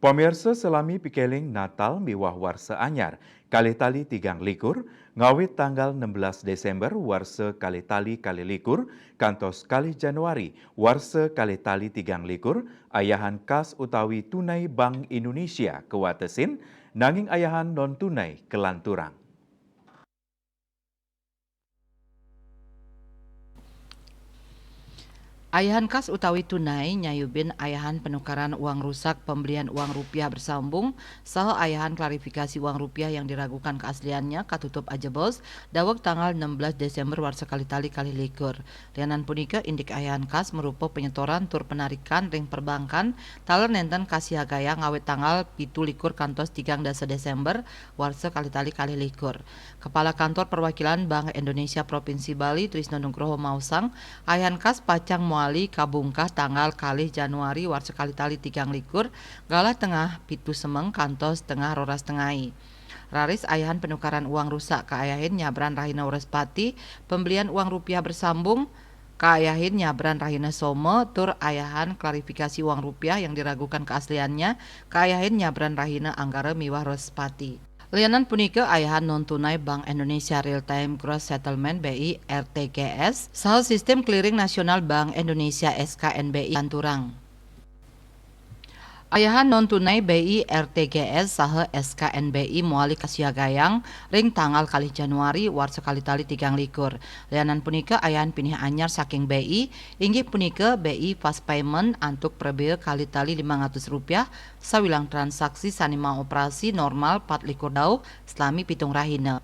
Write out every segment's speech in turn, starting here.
Pamirsa selami pikeling Natal miwah warsa anyar, kalih tali tigang likur, ngawit tanggal 16 Desember warsa kalih tali kalih likur, kantos kalih Januari warsa kalih tali tigang likur, ayahan kas utawi tunai Bank Indonesia kewatesin, nanging ayahan non tunai kelanturang. Ayahan kas utawi tunai nyayubin ayahan penukaran uang rusak pembelian uang rupiah bersambung saha ayahan klarifikasi uang rupiah yang diragukan keasliannya katutup aja bos daweg tanggal 16 Desember warsa kali tali kali likur. Lianan punika indik ayahan kas merupa penyetoran tur penarikan ring perbankan taler nenten kasihagaya ngawet tanggal 17 kantos 13 Desember warsa kali tali kali likur. Kepala Kantor Perwakilan Bank Indonesia Provinsi Bali Trisno Nugroho Mausang ayahan kas pacang muali kabungkah tanggal kalih Januari warsa kali tali tigang likur galah tengah pitu semeng kantos tengah roras tengai. Raris ayahan penukaran uang rusak kaayahin nyabran Rahina Urespati pembelian uang rupiah bersambung kaayahin nyabran Rahina Somo tur ayahan klarifikasi uang rupiah yang diragukan keasliannya kaayahin nyabran Rahina Anggara Miwah Urespati. Lianan punika ayahan non tunai Bank Indonesia Real Time Gross Settlement BI RTGS saha sistem clearing nasional Bank Indonesia SKNBI Lanturang. Ayahan non tunai BI RTGS saha SKNBI muali kasiagayang ring tanggal kalih Januari warsa kali tali tigang likur. Lianan punika ayahan pinih anyar saking BI inggih punika BI Fast Payment antuk prebeu kali tali Rp500 sawilang transaksi sanima operasi normal 4 likur daug selami pitung rahina.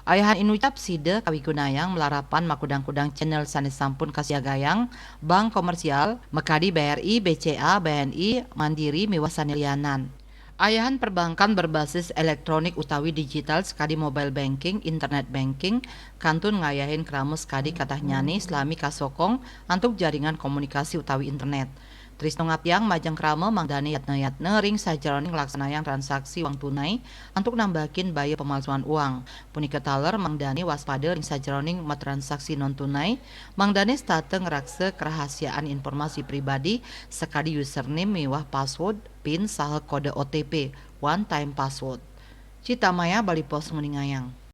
Ayahan inucap side kawigunayang melarapan makudang-kudang channel sanes sampun kasiagayang bank komersial Mekadi BRI, BCA, BNI, Mandiri miwah sanelianan. Ayahan perbankan berbasis elektronik utawi digital sekadi mobile banking, internet banking, kantun ngayahin kramus sekadi katah nyani selami kasokong antuk jaringan komunikasi utawi internet. Trisno Ngapiang majeng krama mangdani yatna ring sajeroning laksanayang transaksi uang tunai untuk nambahin baya pemalsuan uang. Punika taler mangdani waspada ring sajeroning transaksi non tunai, mangdani state ngerakse kerahasiaan informasi pribadi sekadi username miwah password, PIN saha kode OTP, one time password. Cita Maya Bali Pos Nguningayang.